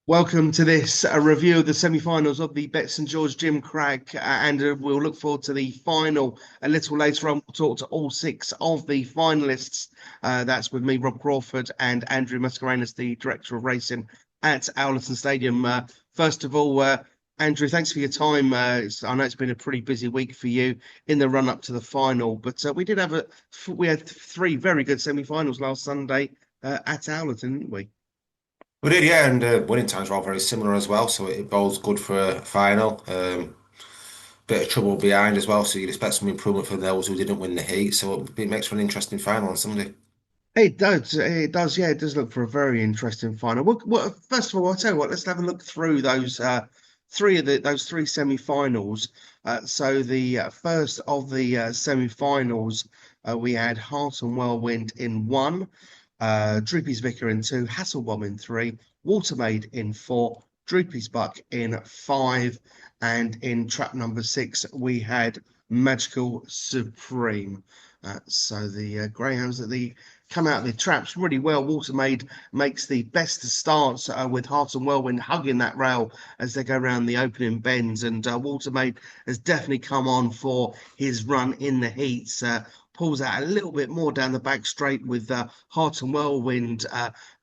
Welcome to this review of the semi-finals of the Bet St George Gymcrack, and we'll look forward to the final a little later on. We'll talk to all six of the finalists. That's with me, Rob Crawford, and Andrew Mascarenhas, the director of racing at Owlerton Stadium. First of all, Andrew, thanks for your time. I know it's been a pretty busy week for you in the run-up to the final, but we had three very good semi-finals last Sunday at Owlerton, didn't we? We did, yeah, and winning times were all very similar as well, so it bodes good for a final. Bit of trouble behind as well, so you'd expect some improvement for those who didn't win the heat. So it makes for an interesting final on Sunday. It does. It does. Yeah, it does look for a very interesting final. First of all, I'll tell you what. Let's have a look through those three semi-finals. So the first of the semi-finals, we had Heart and Whirlwind in one, Droopy's Vicar in two, Hasselbomb in three, Watermaid in four, Droopy's Buck in five, and in trap number six we had Magical Supreme. So the greyhounds that the come out of the traps really well. Watermaid makes the best of starts with Heart and Whirlwind hugging that rail as they go around the opening bends. And Watermaid has definitely come on for his run in the heats. Pulls out a little bit more down the back straight with Heart and Whirlwind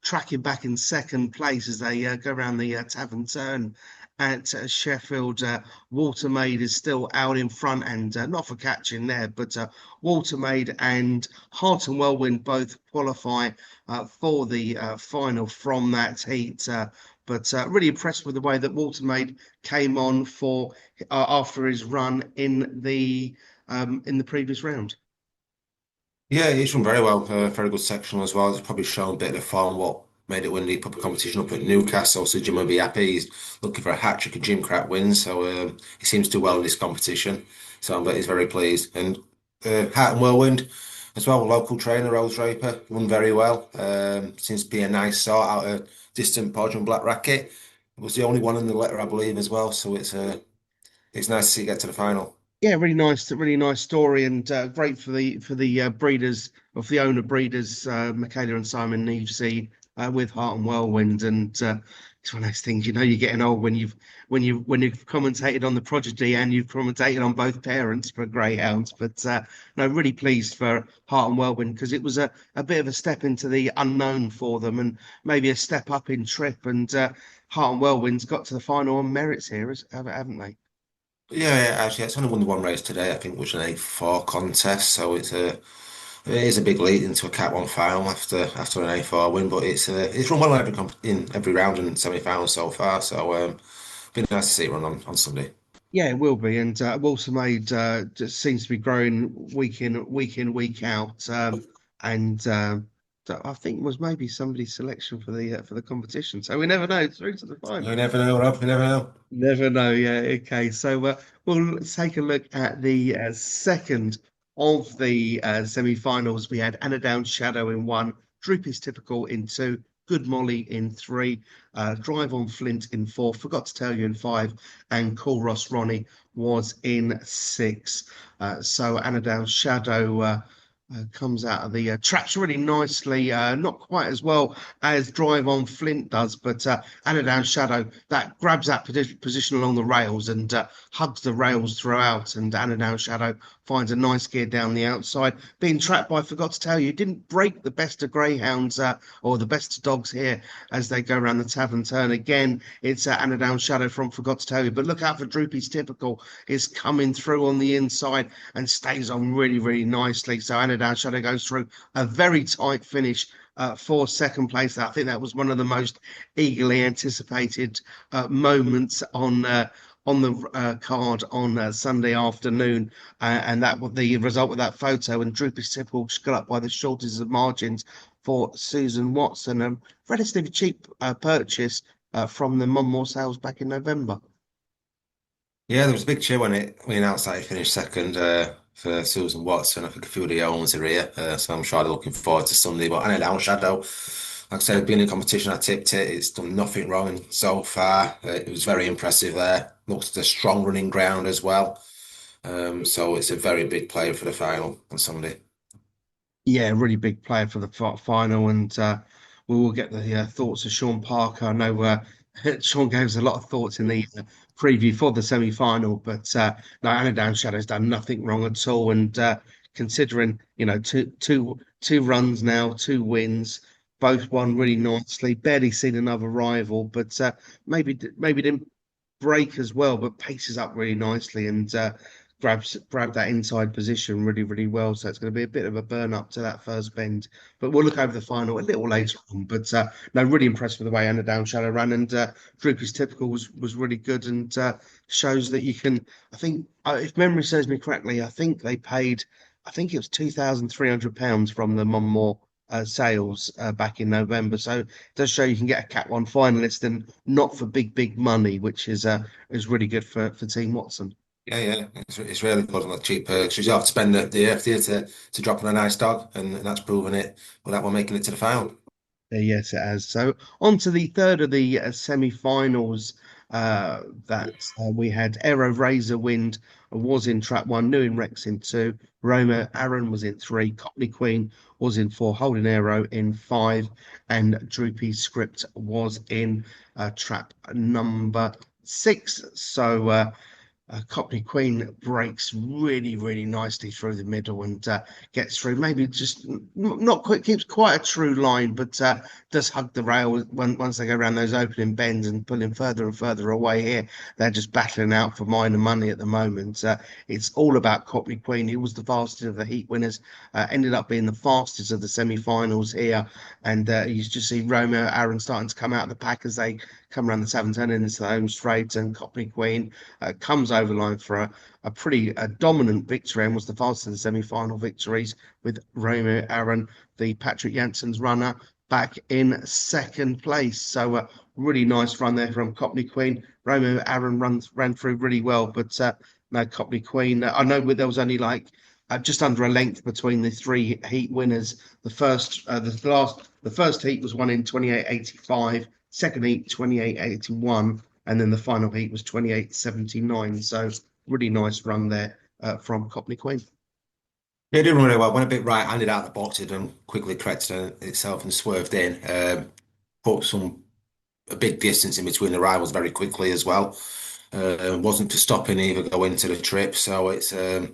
tracking back in second place as they go around the tavern turn at Sheffield. Watermaid is still out in front and not for catching there, but Watermaid and Heart and Whirlwind both qualify for the final from that heat. But really impressed with the way that Watermaid came on for after his run in the previous round. Yeah, he's done very well. Very good sectional as well. He's probably shown a bit of form what made it win the public competition up at Newcastle. So Jim will be happy. He's looking for a hat trick of Gymcrack wins. So he seems to do well in this competition. So I bet he's very pleased. And Hat and Whirlwind as well, local trainer Rose Draper, won very well. Seems to be a nice sort out a distant podge on Black Racket. It was the only one in the letter, I believe, as well. So it's nice to see it get to the final. Yeah, really nice story, and great for the breeders of the owner breeders, Michaela and Simon Nevesey, with Heart and Whirlwind, and it's one of those things. You're getting old when you've commentated on the prodigy and you've commentated on both parents for greyhounds. But no, really pleased for Heart and Whirlwind because it was a bit of a step into the unknown for them, and maybe a step up in trip. And Heart and Whirlwind's got to the final on merits here, haven't they? Yeah, yeah, actually, it's only won the one race today, I think, which was an 8-4 contest. So it is a big lead into a Cat 1 final after an 8-4 win. But it's run well in in every round and semi-final so far. So been nice to see it run on Sunday. Yeah, it will be, and Watermaid just seems to be growing week out, and so I think was maybe somebody's selection for the competition. So we never know. Through to the You final. never know, Rob. You never know. Never know. Yeah. Okay. So we'll take a look at the second of the semi-finals. We had Anna Down Shadow in one, Droopy's Typical in two, Good Molly in three, Drive on Flint in four, Forgot to Tell You in five, and Call Ross Ronnie was in six. So Anna Down Shadow. Comes out of the traps really nicely, not quite as well as Drive on Flint does, but Anodan Shadow that grabs that position along the rails and hugs the rails throughout. And Anodan Shadow finds a nice gear down the outside. Being trapped by Forgot to Tell You, didn't break the best of greyhounds or the best of dogs here as they go around the tavern turn. Again, it's Anodan Shadow from Forgot to Tell You, but look out for Droopy's Typical is coming through on the inside and stays on really nicely. So Anodan Shadow goes through a very tight finish for second place. I think that was one of the most eagerly anticipated moments on the card on Sunday afternoon, and that was the result of that photo. And Droopy Simple got up by the shortest of margins for Susan Watson. A relatively cheap purchase from the Monmore sales back in November. Yeah, there was a big cheer when he announced that he finished second for Susan Watson. I think a few of the owners are here, so I'm sure they're looking forward to Sunday. But Annie Down Shadow, like I said, being in competition, I tipped it. It's done nothing wrong so far. It was very impressive there. Looks at a strong running ground as well. So it's a very big player for the final on Sunday. Yeah, really big player for the final, and we will get the thoughts of Sean Parker. I know Sean gave us a lot of thoughts in the preview for the semi-final, but no, Anodan Shadow's done nothing wrong at all. And considering, two runs now, two wins, both won really nicely. Barely seen another rival, but maybe didn't break as well, but paces up really nicely and grab that inside position really, really well. So it's going to be a bit of a burn up to that first bend. But we'll look over the final a little later on. But no, really impressed with the way Anna Down Shadow ran, and Droopy's typical was really good and shows that you can. I think if memory serves me correctly, I think it was £2,300 from the Monmore sales back in November. So it does show you can get a Cat One finalist and not for big money, which is really good for Team Watson. Yeah, it's really good on the cheap perks. You just have to spend the earth here to drop on a nice dog, and that's proven it without one making it to the final. Yes, it has. So on to the third of the semi-finals. That we had Aero Razor Wind was in trap one, New in Rex in two, Roma Aaron was in three, Cockney Queen was in four, Holding Arrow in five, and Droopy Script was in trap number six. So Cockney Queen breaks really, really nicely through the middle and gets through. Maybe just not quite keeps quite a true line, but does hug the rail once they go around those opening bends and pulling further and further away here. They're just battling out for minor money at the moment. It's all about Cockney Queen. He was the fastest of the heat winners, ended up being the fastest of the semi-finals here. And you just see Romeo Aaron starting to come out of the pack as they come around the seventh turn into the home straight, and Cockney Queen comes over line for a pretty dominant victory and was the fastest of the semi-final victories, with Romeo Aaron, the Patrick Janssens runner, back in second place. So really nice run there from Cockney Queen. Romeo Aaron ran through really well, but no, Cockney Queen. I know there was only like just under a length between the three heat winners. The first heat was won in 28.85. Second heat 28.81, and then the final heat was 28.79. So really nice run there from Cockney Queen. Yeah, it did run really well. Went a bit right-handed out of the box, it and quickly corrected itself and swerved in. Put a big distance in between the rivals very quickly as well. Wasn't to stop in either go into the trip, so it's going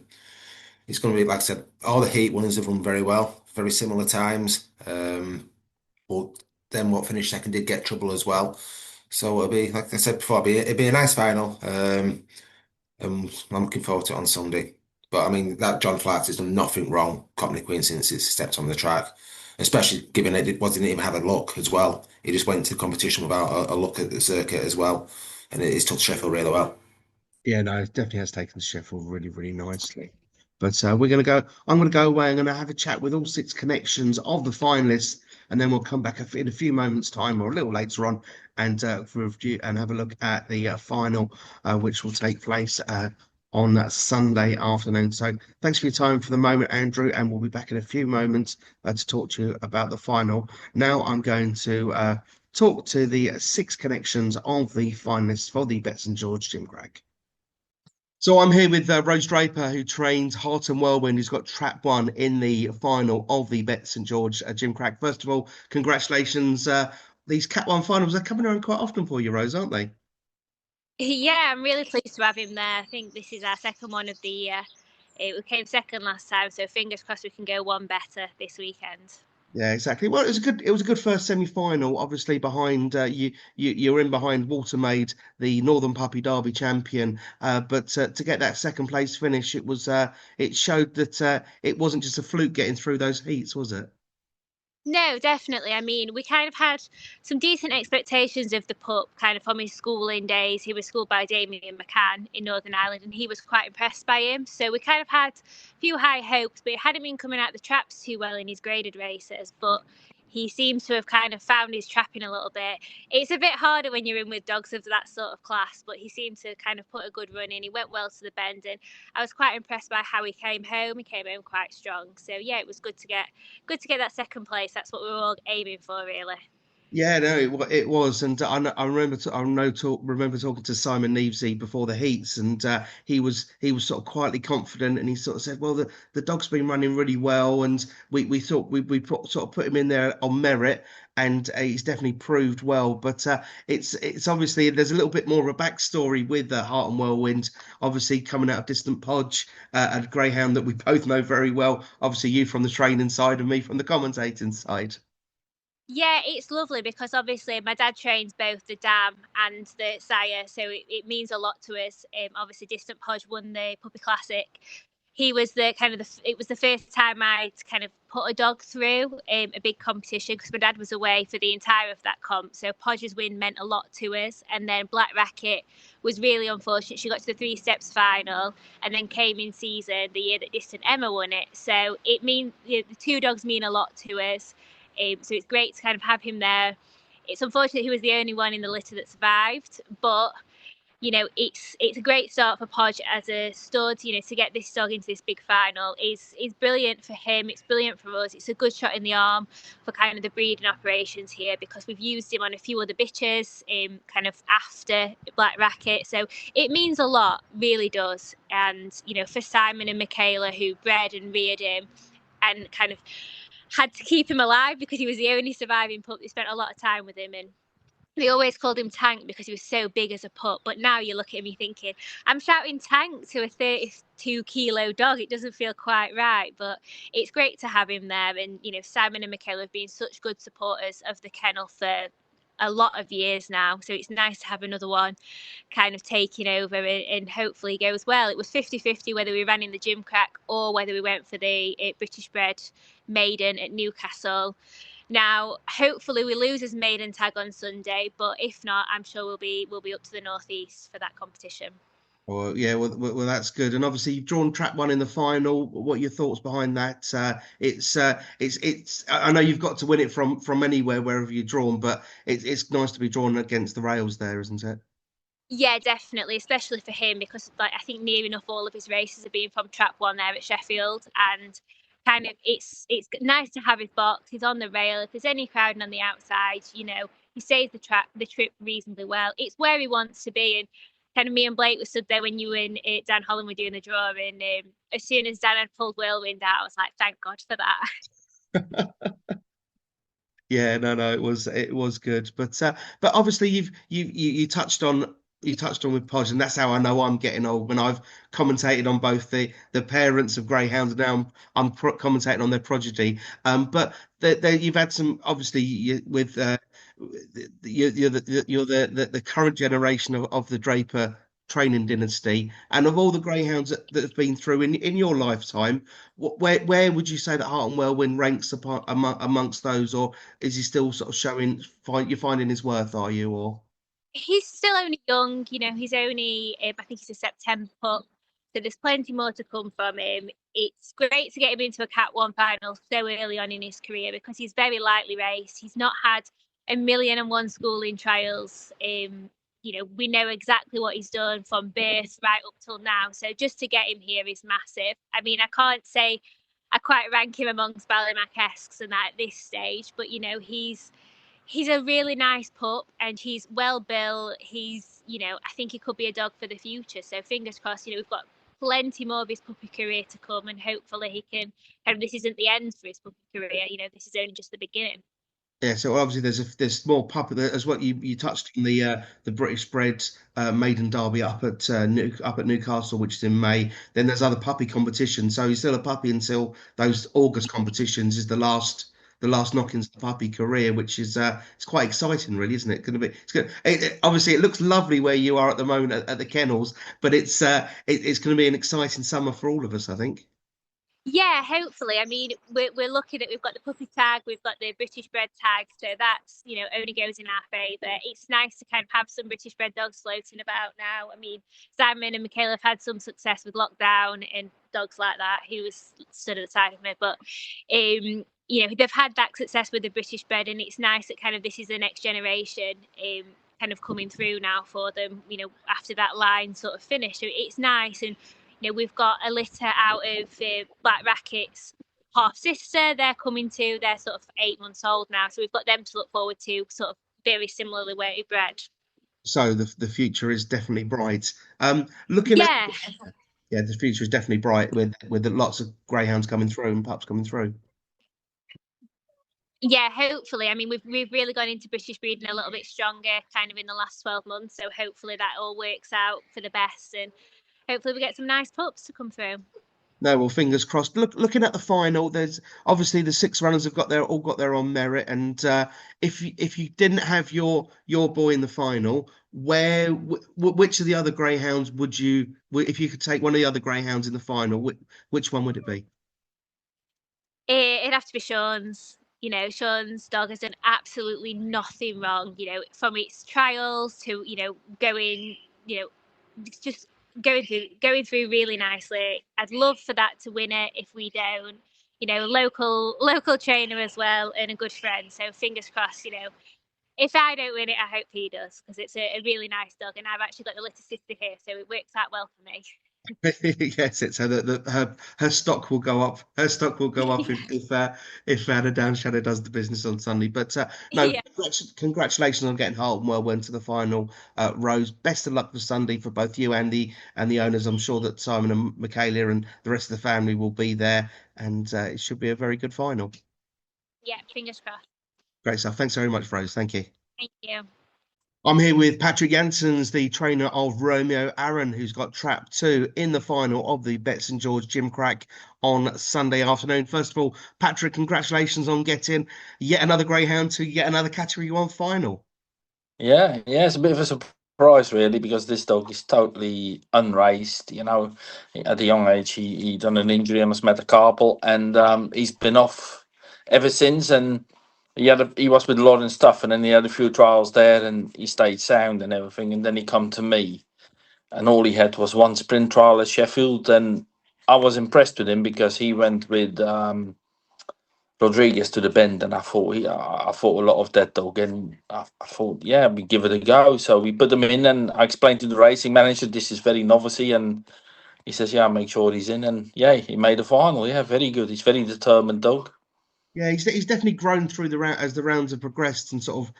to be, like I said, all the heat winners have run very well, very similar times. But then what finished second did get trouble as well. So it'll be, like I said before, it'll be a nice final. I'm looking forward to it on Sunday. But I mean, that John Flaherty's done nothing wrong, Cockney Queen, since he stepped on the track. Especially given it wasn't even have a look as well. He just went to the competition without a look at the circuit as well, and it's took Sheffield really well. Yeah, no, it definitely has taken Sheffield really, really nicely. But we're going to go. I'm going to go away. I'm going to have a chat with all six connections of the finalists, and then we'll come back in a few moments' time or a little later on and review and have a look at the final, which will take place on that Sunday afternoon. So thanks for your time for the moment, Andrew, and we'll be back in a few moments to talk to you about the final. Now I'm going to talk to the six connections of the finalists for the Betts and George Gymcrack. So I'm here with Rose Draper, who trains Heart and Whirlwind, who's got trap one in the final of the Bet St George Gymcrack. First of all, congratulations. These Cat One finals are coming around quite often for you, Rose, aren't they? Yeah, I'm really pleased to have him there. I think this is our second one of the year. We came second last time, so fingers crossed we can go one better this weekend. Yeah, exactly. Well, it was a good first semi-final. Obviously, behind you're in behind Watermaid, the Northern Puppy Derby champion. But to get that second place finish, it showed that it wasn't just a fluke getting through those heats, was it? No, definitely. I mean, we kind of had some decent expectations of the pup kind of from his schooling days. He was schooled by Damien McCann in Northern Ireland, and he was quite impressed by him. So we kind of had a few high hopes, but he hadn't been coming out the traps too well in his graded races. But he seems to have kind of found his trapping a little bit. It's a bit harder when you're in with dogs of that sort of class, but he seemed to kind of put a good run in. He went well to the bend, and I was quite impressed by how he came home. He came home quite strong. So yeah, it was good to get that second place. That's what we were all aiming for, really. Yeah, no, it was, and I remember remember talking to Simon Nevesey before the heats, and he was sort of quietly confident, and he sort of said, "Well, the dog's been running really well, and we thought sort of put him in there on merit, and he's definitely proved well." But it's obviously there's a little bit more of a backstory with Heart and Whirlwind, obviously coming out of distant Podge, a greyhound that we both know very well. Obviously, you from the training side, and me from the commentating side. Yeah, it's lovely because obviously my dad trains both the dam and the sire, so it means a lot to us. Obviously, Distant Podge won the Puppy Classic. He was it was the first time I'd kind of put a dog through a big competition because my dad was away for the entire of that comp. So Podge's win meant a lot to us. And then Black Racket was really unfortunate. She got to the 3 steps final and then came in season the year that Distant Emma won it. So it means the two dogs mean a lot to us. So it's great to kind of have him there. It's unfortunate he was the only one in the litter that survived, but it's a great start for Podge as a stud. To get this dog into this big final is brilliant for him. It's brilliant for us. It's a good shot in the arm for kind of the breeding operations here because we've used him on a few other bitches, kind of after Black Racket. So it means a lot, really does. And for Simon and Michaela who bred and reared him and kind of had to keep him alive because he was the only surviving pup. They spent a lot of time with him, and they always called him Tank because he was so big as a pup. But now you look at him, you're thinking, I'm shouting Tank to a 32-kilo dog. It doesn't feel quite right, but it's great to have him there. And Simon and Michaela have been such good supporters of the kennel for a lot of years now, so it's nice to have another one kind of taking over and hopefully goes well. It was 50-50 whether we ran in the Gymcrack or whether we went for the British bred maiden at Newcastle. Now, hopefully we lose as maiden tag on Sunday, but if not, I'm sure we'll be up to the northeast for that competition. Well, yeah, well, that's good. And obviously, you've drawn track one in the final. What are your thoughts behind that? It's. I know you've got to win it from anywhere, wherever you're drawn, but it's nice to be drawn against the rails there, isn't it? Yeah, definitely, especially for him because I think near enough all of his races have been from track one there at Sheffield, and kind of it's nice to have his box. He's on the rail. If there's any crowding on the outside, he stays the trip reasonably well. It's where he wants to be, and kind of me and Blake were stood there when you and Dan Holland were doing the draw, and as soon as Dan had pulled Whirlwind out, I was like, thank God for that. Yeah, no, it was good, but obviously you touched on with Podge, and that's how I know I'm getting old. When I've commentated on both the parents of greyhounds, now I'm commentating on their progeny. But you've had some obviously with you're the current generation of the Draper training dynasty, and of all the greyhounds that have been through in your lifetime, where would you say that Heart and Whirlwind ranks amongst those, or is he still sort of you're finding his worth, are you, or? He's still only young, he's only, I think he's a September pup. So there's plenty more to come from him. It's great to get him into a Cat 1 final so early on in his career because he's very lightly raced. He's not had 1,000,001 schooling trials. We know exactly what he's done from birth right up till now. So just to get him here is massive. I mean, I can't say I quite rank him amongst Ballymac-esques and that at this stage, but he's a really nice pup and he's well built. I think he could be a dog for the future. So fingers crossed, we've got plenty more of his puppy career to come and hopefully he can, this isn't the end for his puppy career, this is only just the beginning. Yeah, so obviously there's more puppy as well. You touched on the British bred maiden derby up at Newcastle, which is in May. Then there's other puppy competitions. So he's still a puppy until those August competitions is the last knock-ins of the puppy career, which is it's quite exciting, really, isn't it? Going to be it's good. Obviously, it looks lovely where you are at the moment at the kennels, but it's going to be an exciting summer for all of us, I think. Yeah, hopefully. I mean, we're looking at, we've got the puppy tag, we've got the British bred tag, so that's, only goes in our favour. It's nice to kind of have some British bred dogs floating about now. I mean, Simon and Michaela have had some success with lockdown and dogs like that who was stood at the side of me, but they've had that success with the British bred, and it's nice that kind of this is the next generation kind of coming through now for them, after that line sort of finished. So it's nice, and we've got a litter out of Black Rackets, half sister, they're coming too. They're sort of 8 months old now, so we've got them to look forward to, sort of very similarly weighted bred. So the future is definitely bright. Looking at the future is definitely bright with lots of greyhounds coming through and pups coming through. Yeah, hopefully. I mean, we've really gone into British breeding a little bit stronger kind of in the last 12 months, so hopefully that all works out for the best, and hopefully we get some nice pups to come through. No, well, fingers crossed. Looking at the final, there's obviously the 6 runners have all got their own merit, and if you didn't have your boy in the final, which of the other greyhounds would you, if you could take one of the other greyhounds in the final, which one would it be? It'd have to be Sean's. Sean's dog has done absolutely nothing wrong, from its trials to, going, just going through really nicely. I'd love for that to win it if we don't. Local trainer as well and a good friend. So fingers crossed, if I don't win it, I hope he does, because it's a really nice dog, and I've actually got the little sister here, so it works out well for me. Yes, it's her stock will go up. Her stock will go up if Down Shadow does the business on Sunday. But no, Yeah. congratulations on getting Hartleton well went to the final, Rose. Best of luck for Sunday for both you and the owners. I'm sure that Simon and Michaela and the rest of the family will be there, and it should be a very good final. Yeah, fingers crossed. Great stuff. Thanks very much, Rose. Thank you. Thank you. I'm here with Patrick Janssens, the trainer of Romeo Aaron, who's got trap 2 in the final of the Bet St George Gymcrack on Sunday afternoon. First of all, Patrick, congratulations on getting yet another greyhound to yet another Category 1 final. Yeah, it's a bit of a surprise, really, because this dog is totally unraced. At a young age, he done an injury on his metacarpal, and he's been off ever since. And he was with Lauren stuff, and then he had a few trials there, and he stayed sound and everything. And then he come to me, and all he had was one sprint trial at Sheffield, and I was impressed with him because he went with Rodriguez to the bend, and I thought a lot of that dog, and I thought, yeah, we give it a go. So we put him in, and I explained to the racing manager this is very novice-y, and he says, yeah, make sure he's in, and yeah, he made the final. Yeah, very good. He's very determined dog. Yeah, he's definitely grown through the round as the rounds have progressed, and sort of.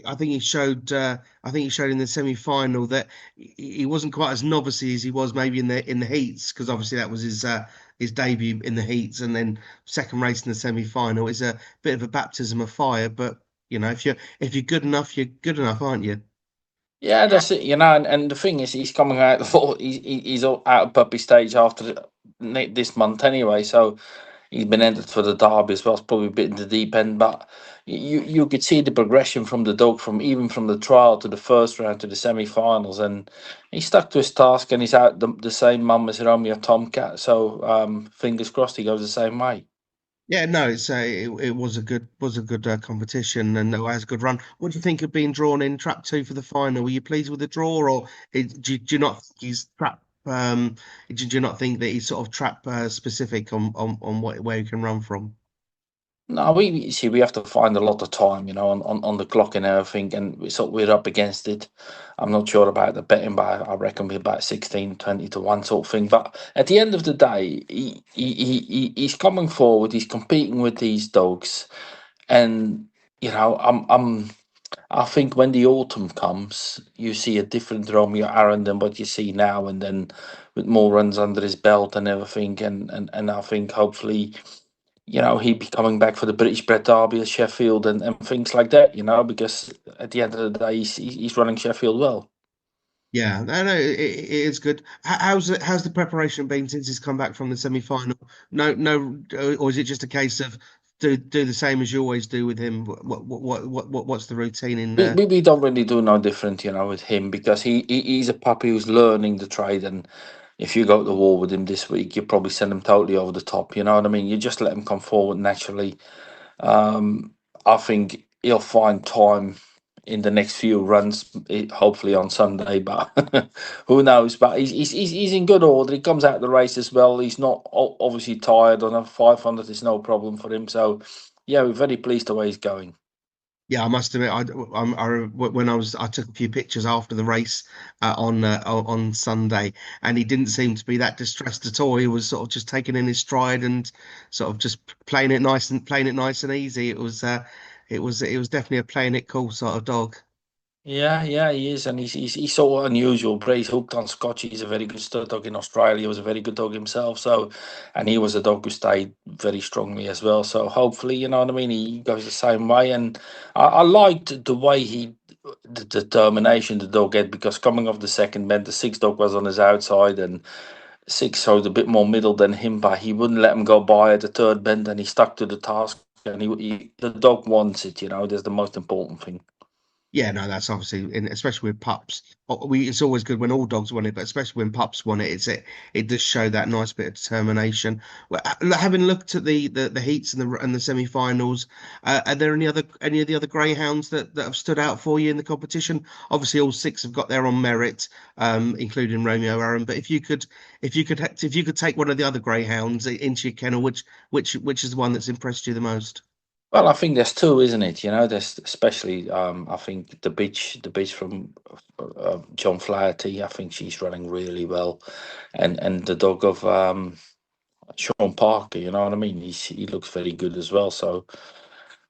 I think he showed in the semi-final that he wasn't quite as novice-y as he was maybe in the heats, because obviously that was his debut in the heats, and then second race in the semi-final is a bit of a baptism of fire. But if you're good enough, you're good enough, aren't you? Yeah, that's it. And the thing is, he's coming out. He's out of puppy stage after this month anyway, so. He's been entered for the derby as well. It's probably a bit in the deep end, but you could see the progression from the dog, from the trial to the first round to the semi-finals, and he stuck to his task, and he's out the same mum as Romeo Tomcat. So fingers crossed he goes the same way. Yeah, no, it was a good competition, and it was a good run. What do you think of being drawn in trap 2 for the final? Were you pleased with the draw, or do you not think he's trap? Did you not think that he's sort of trap specific on where he can run from? No, we have to find a lot of time, on the clock and everything, and we're up against it. I'm not sure about the betting, but I reckon we're about 16, 20 to 1 sort of thing. But at the end of the day, he's coming forward, he's competing with these dogs, and I think when the autumn comes, you see a different Romeo Aaron than what you see now, and then with more runs under his belt and everything, and I think hopefully. He'd be coming back for the British Bred Derby at Sheffield and things like that, because at the end of the day, he's running Sheffield well. Yeah, no, it is good. How's the preparation been since he's come back from the semi-final? No, or is it just a case of do the same as you always do with him? What's the routine in there? We don't really do no different, with him, because he's a puppy who's learning the trade, and if you go to war with him this week, you probably send him totally over the top. You know what I mean? You just let him come forward naturally. I think he'll find time in the next few runs, hopefully on Sunday, but who knows? But he's in good order. He comes out of the race as well. He's not obviously tired. On a 500 is no problem for him. So, yeah, we're very pleased the way he's going. Yeah, I must admit, when I took a few pictures after the race on Sunday, and he didn't seem to be that distressed at all. He was sort of just taking in his stride and sort of just playing it nice and easy. It was definitely a playing it cool sort of dog. Yeah, he is, and he's so unusual. But he's hooked on Scotch. He's a very good stud dog in Australia. He was a very good dog himself. So, and he was a dog who stayed very strongly as well. So hopefully, you know what I mean. He goes the same way, and I liked the way the determination the dog had, because coming off the second bend, the sixth dog was on his outside, and six showed a bit more middle than him, but he wouldn't let him go by at the third bend, and he stuck to the task. And the dog wants it. You know, that's the most important thing. Yeah, no, that's obviously, especially with pups. It's always good when all dogs want it, but especially when pups want it, it does show that nice bit of determination. Well, having looked at the heats and the semi-finals, are there any of the other greyhounds that have stood out for you in the competition? Obviously, all six have got their own merit, including Romeo Aaron. But if you could take one of the other greyhounds into your kennel, which is the one that's impressed you the most? Well, I think there's two, isn't it? You know, there's especially I think the bitch from John Flaherty. I think she's running really well, and the dog of Sean Parker. You know what I mean? He looks very good as well. So,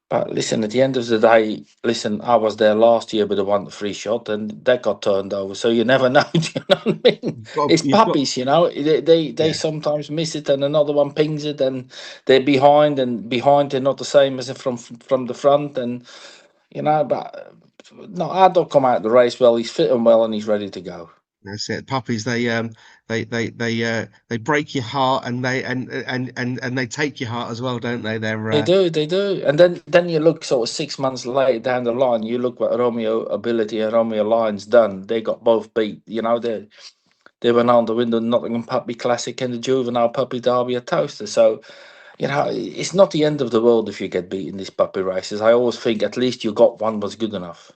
but listen, at the end of the day, listen, I was there last year with the 1-3 shot, and that got turned over. So you never know. Do you know what I mean? It's You've got, puppies, you know. They yeah. sometimes miss it, and another one pings it, and they're behind, and behind they're not the same as from the front, and you know. But no, our dog come out the race well. He's fit and well, and he's ready to go. That's it. Puppies, they break your heart and they take your heart as well, don't they? They do. And then you look sort of 6 months later down the line, you look what Romeo Ability and Romeo Lyons done. They got both beat. You know, they went on to win the Nottingham Puppy Classic and the Juvenile Puppy Derby at Toaster. So, you know, it's not the end of the world if you get beat in these puppy races. I always think at least you got one was good enough.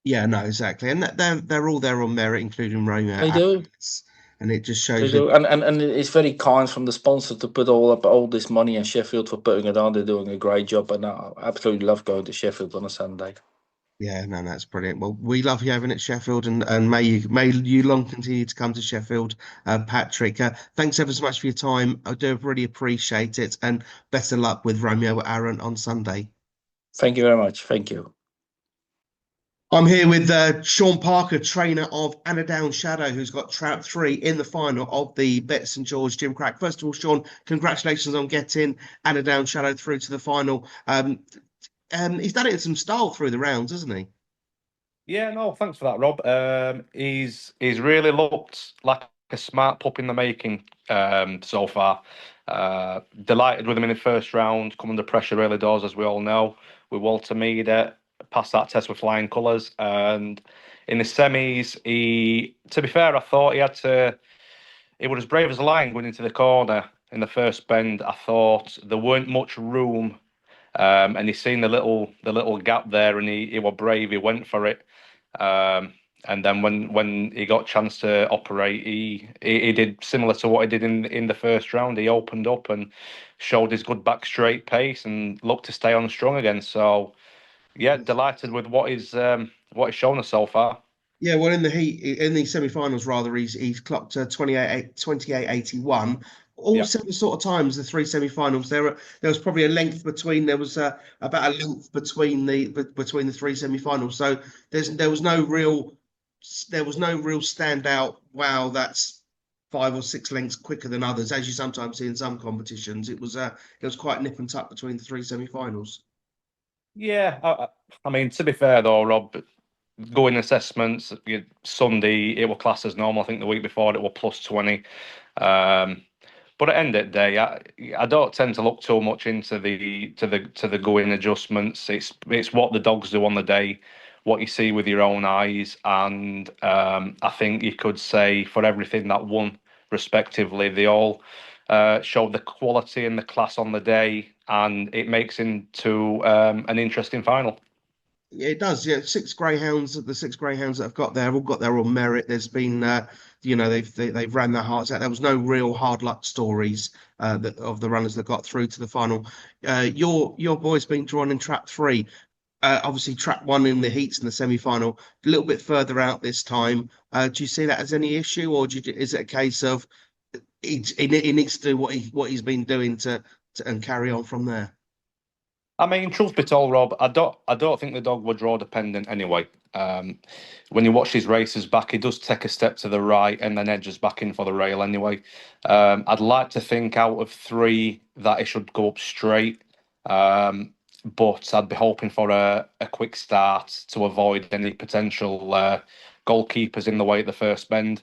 Yeah, no, exactly. And they're all there on merit, including Romeo They do. Aaron's. And it just They shows you. do. And it's very kind from the sponsor to put all this money in Sheffield for putting it on. They're doing a great job. And I absolutely love going to Sheffield on a Sunday. Yeah, no, that's brilliant. Well, we love you having at Sheffield, and may you long continue to come to Sheffield, Patrick. Thanks ever so much for your time. I do really appreciate it, and best of luck with Romeo Aaron on Sunday. Thank you very much. Thank you. I'm here with Sean Parker, trainer of Anodown Shadow, who's got Trout 3 in the final of the Bet St George Gymcrack. First of all, Sean, congratulations on getting Anodown Shadow through to the final. He's done it in some style through the rounds, hasn't he? Yeah, no, thanks for that, Rob. He's really looked like a smart pup in the making so far. Delighted with him in the first round, come under pressure early doors, as we all know, with Walter Mead, passed that test with flying colours. And in the semis, to be fair, I thought he was as brave as a lion going into the corner in the first bend. I thought there weren't much room. And he's seen the little gap there, and he was brave. He went for it, and then when he got a chance to operate, he did similar to what he did in the first round. He opened up and showed his good back straight pace and looked to stay on strong again. So yeah, delighted with what he's shown us so far. Yeah, well, in the semi-finals, rather, he's clocked 28.81. All similar sort of times, the three semi-finals. There was probably a length between. There was about a length between the three semi-finals. So there was no real standout. Wow, that's 5 or 6 lengths quicker than others, as you sometimes see in some competitions. It was quite nip and tuck between the three semi-finals. Yeah, I mean, to be fair though, Rob, going assessments, Sunday it was classed as normal. I think the week before it was +20. But at the end of the day, I don't tend to look too much into the going adjustments. It's what the dogs do on the day, what you see with your own eyes, and I think you could say for everything that won, respectively, they all showed the quality and the class on the day, and it makes into an interesting final. Yeah, it does. Yeah, the six greyhounds that have got there have all got their own merit. There's been, they've ran their hearts out. There was no real hard luck stories of the runners that got through to the final. Your boy's been drawn in trap 3. obviously track one in the heats in the semi-final, a little bit further out this time. Do you see that as any issue, or is it a case of he needs to do what he's been doing to and carry on from there? I mean, truth be told, Rob, I don't think the dog were draw dependent anyway. When you watch his races back, he does take a step to the right and then edges back in for the rail anyway. I'd like to think out of three that he should go up straight, but I'd be hoping for a quick start to avoid any potential goalkeepers in the way at the first bend.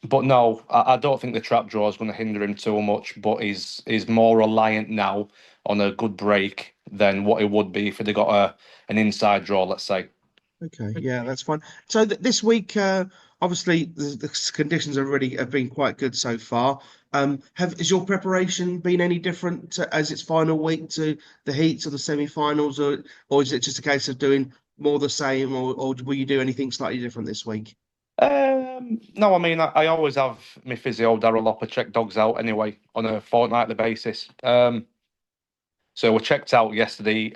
But no, I don't think the trap draw is going to hinder him too much, but he's more reliant now on a good break than what it would be if he'd got an inside draw, let's say. Okay, yeah, that's fine. So this week, obviously, the conditions have been quite good so far. Has your preparation been any different as it's final week to the heats or the semi-finals, or is it just a case of doing more the same, or will you do anything slightly different this week? No, I mean, I always have my physio, Darryl Lopper, check dogs out anyway on a fortnightly basis. So we checked out yesterday.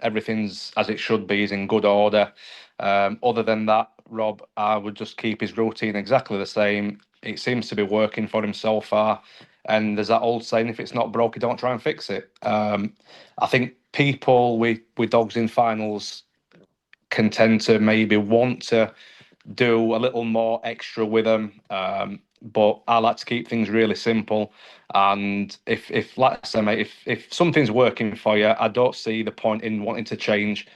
Everything's as it should be, is in good order. Other than that, Rob, I would just keep his routine exactly the same. It seems to be working for him so far. And there's that old saying, if it's not broke, you don't try and fix it. I think people with dogs in finals can tend to maybe want to do a little more extra with them. But I like to keep things really simple. And if like I say, mate, if something's working for you, I don't see the point in wanting to change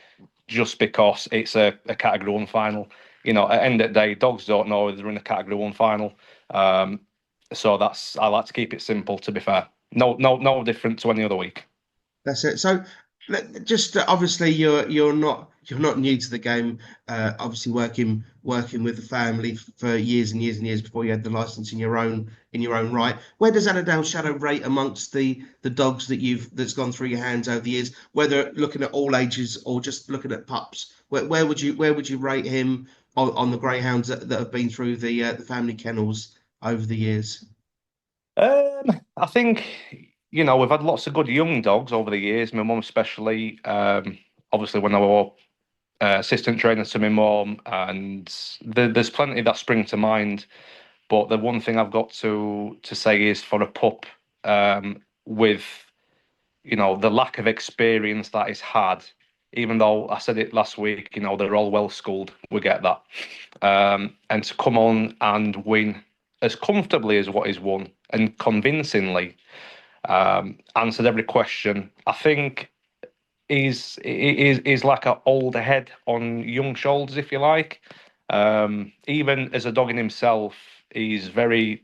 just because it's a category one final. You know, at the end of the day, dogs don't know they're in a category one final. So I like to keep it simple, to be fair. No different to any other week. That's it. So, just obviously, you're not new to the game. Obviously, working with the family for years and years and years before you had the license in your own right. Where does Annandale Shadow rate amongst the dogs that's gone through your hands over the years? Whether looking at all ages or just looking at pups, where would you rate him on the greyhounds that have been through the family kennels over the years? I think, we've had lots of good young dogs over the years. My mum especially. Obviously, when I were assistant trainer to my mum, and there's plenty that spring to mind. But the one thing I've got to say is for a pup, with the lack of experience that he's had. Even though I said it last week, they're all well schooled. We get that, and to come on and win as comfortably as what he's won and convincingly, answered every question. I think is like an older head on young shoulders, if you like. Even as a dog in himself, he's very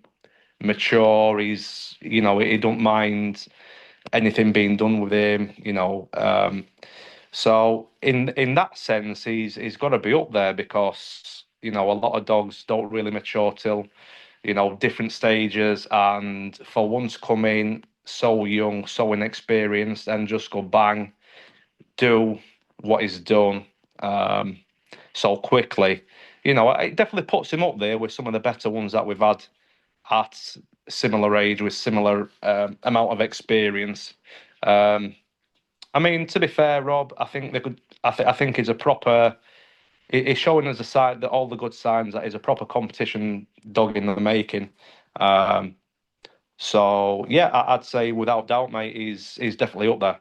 mature. He don't mind anything being done with him. So in that sense, he's got to be up there because a lot of dogs don't really mature till different stages, and for one to come in so young, so inexperienced, and just go bang, do what he's done so quickly, it definitely puts him up there with some of the better ones that we've had at similar age with similar amount of experience. I mean, to be fair, Rob, I think they could. I think it's a proper. It's showing us a side that all the good signs that is a proper competition dog in the making. So yeah, I'd say without doubt, mate, he's definitely up there.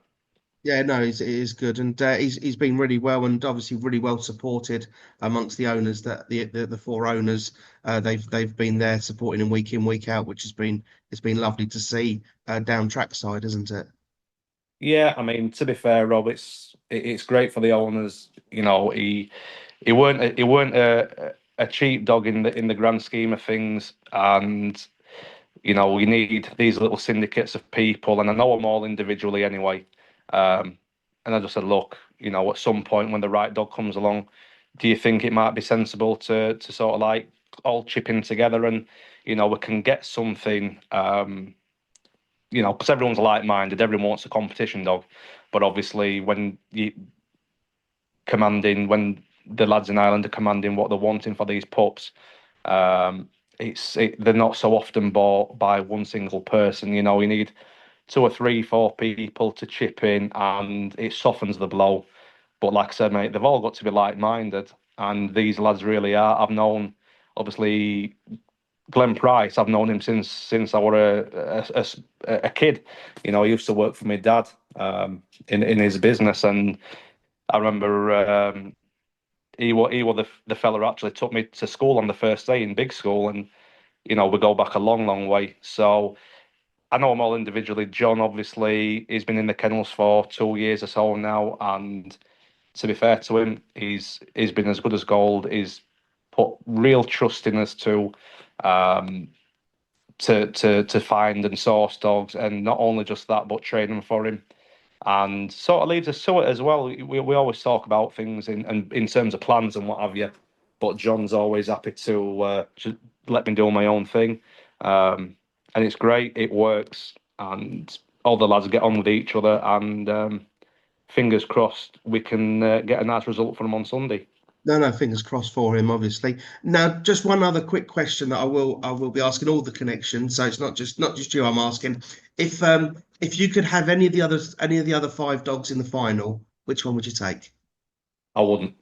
Yeah, no, it is good, and he's been really well, and obviously really well supported amongst the owners. That the four owners, they've been there supporting him week in, week out, which it's been lovely to see down trackside, isn't it? Yeah, I mean, to be fair, Rob, it's great for the owners. He weren't a cheap dog in the grand scheme of things, and we need these little syndicates of people, and I know them all individually anyway. And I just said, look, at some point when the right dog comes along, do you think it might be sensible to sort of like all chip in together and we can get something. Because everyone's like-minded, everyone wants a competition dog, but obviously when the lads in Ireland are commanding what they're wanting for these pups, they're not so often bought by one single person. You need two or three, four people to chip in, and it softens the blow. But like I said, mate, they've all got to be like-minded, and these lads really are. I've known, obviously, Glenn Price. I've known him since I was a kid. You know, he used to work for my dad in his business, and I remember he was the fella who actually took me to school on the first day in big school, and you know, we go back a long, long way. So I know them all individually. John, obviously, he's been in the kennels for 2 years or so now, and to be fair to him, he's been as good as gold. He's put real trust in us to find and source dogs, and not only just that, but train them for him. And sort of leads us to it as well. We always talk about things in terms of plans and what have you, but John's always happy to just let me do my own thing, and it's great. It works, and all the lads get on with each other, and fingers crossed we can get a nice result from them on Sunday. No, fingers crossed for him, obviously. Now, just one other quick question that I will be asking all the connections. So it's not just you I'm asking. If you could have any of the other 5 dogs in the final, which one would you take? I wouldn't.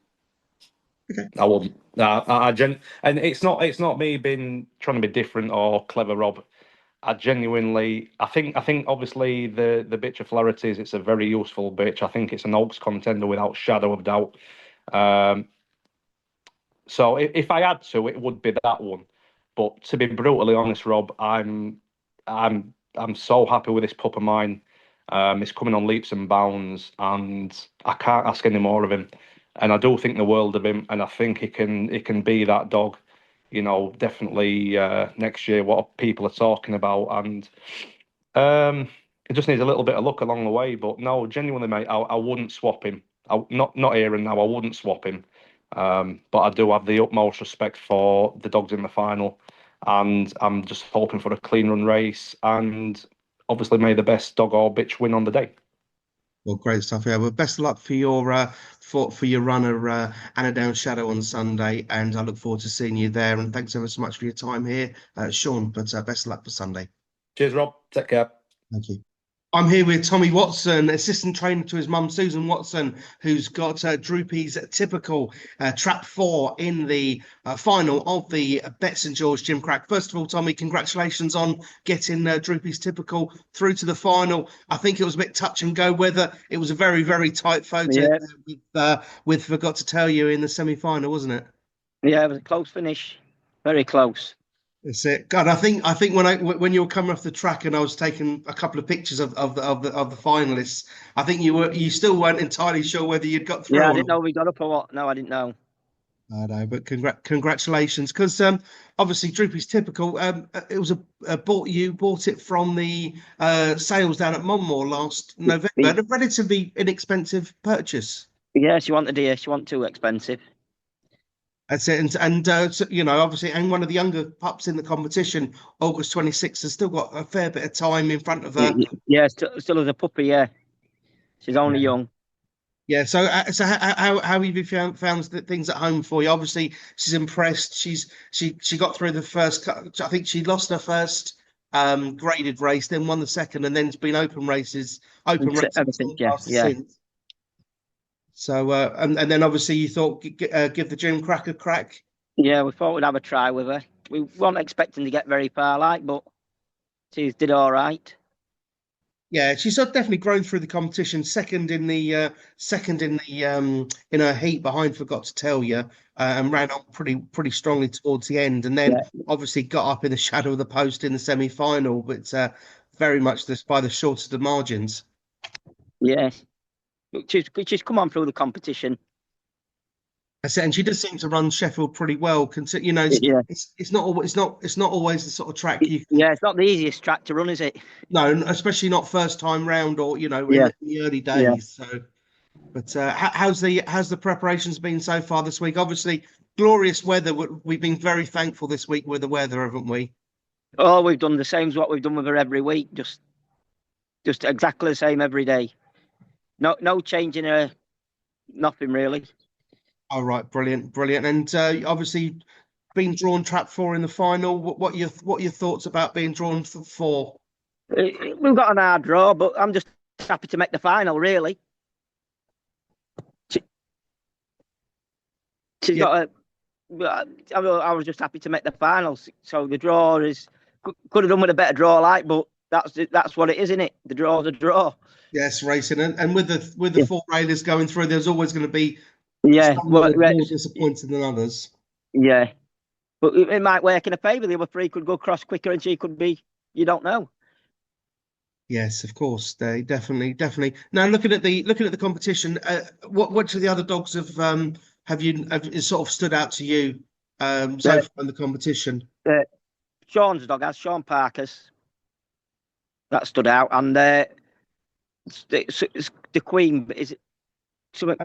Okay. I wouldn't. And it's not me being trying to be different or clever, Rob. I genuinely, I think obviously the bitch of Flaherty's, it's a very useful bitch. I think it's an Oaks contender without shadow of doubt. So if I had to, it would be that one. But to be brutally honest, Rob, I'm so happy with this pup of mine. It's coming on leaps and bounds, and I can't ask any more of him. And I do think the world of him, and I think he can be that dog. You know, definitely next year, what people are talking about, and it just needs a little bit of luck along the way. But no, genuinely, mate, I wouldn't swap him. Not here and now. I wouldn't swap him. But I do have the utmost respect for the dogs in the final, and I'm just hoping for a clean run race, and obviously may the best dog or bitch win on the day. Well, great stuff. Yeah, well, best of luck for your runner Anna Down Shadow on Sunday, and I look forward to seeing you there. And thanks ever so much for your time here, Sean. But best of luck for Sunday. Cheers, Rob. Take care. Thank you. I'm here with Tommy Watson, assistant trainer to his mum, Susan Watson, who's got Droopy's Typical Trap 4 in the final of the Bet St George Gymcrack. First of all, Tommy, congratulations on getting Droopy's Typical through to the final. I think it was a bit touch and go whether it was a very, very tight photo with Forgot to Tell You in the semi-final, wasn't it? Yeah, it was a close finish. Very close. That's it. God, I think when you were coming off the track and I was taking a couple of pictures of the finalists, I think you still weren't entirely sure whether you'd got through. Yeah, I didn't know we got up or what. No, I didn't know. I know, but congratulations, because obviously Droopy's Typical. It was you bought it from the sales down at Monmore last November. A relatively inexpensive purchase. Yeah, she wanted too expensive. That's it, and so, you know, obviously, and one of the younger pups in the competition, August 26th, has still got a fair bit of time in front of her. Yeah, still as a puppy. Yeah, she's only young. Yeah. So how have you found things at home for you? Obviously, she's impressed. She got through the first. I think she lost her first graded race, then won the second, and then it's been open races. Everything. Yeah. Since. So and then obviously you thought give the Gymcrack a crack. Yeah, we thought we'd have a try with her. We weren't expecting to get very far, but she did all right. Yeah, she's definitely grown through the competition. Second in her heat behind Forgot to Tell You, and ran on pretty strongly towards the end, and then obviously got up in the shadow of the post in the semi-final, but very much by the shortest of margins. Yes. She's come on through the competition. That's it, and she does seem to run Sheffield pretty well. You know, it's not always the sort of track you. Yeah, it's not the easiest track to run, is it? No, especially not first time round, or in the early days. Yeah. So, but how's the preparations been so far this week? Obviously, glorious weather. We've been very thankful this week with the weather, haven't we? Oh, we've done the same as what we've done with her every week. Just exactly the same every day. No change in her, nothing really. All right, brilliant. And obviously, being drawn trap 4 in the final. What are your thoughts about being drawn for 4? We've got an hard draw, but I'm just happy to make the final. Really, She's got a. I was just happy to make the finals. So the draw is could have done with a better draw, but that's what it is, isn't it? The draw's a draw. Yes, racing, and with the four railers going through, there's always going to be some more disappointed than others. Yeah, but it might work in a favour. The other three could go across quicker, and she could be. You don't know. Yes, of course, they definitely. Now, looking at the competition, what of the other dogs have sort of stood out to you so far in the competition? Sean's dog has Sean Parker's. That stood out, and it's the Queen. Is it something?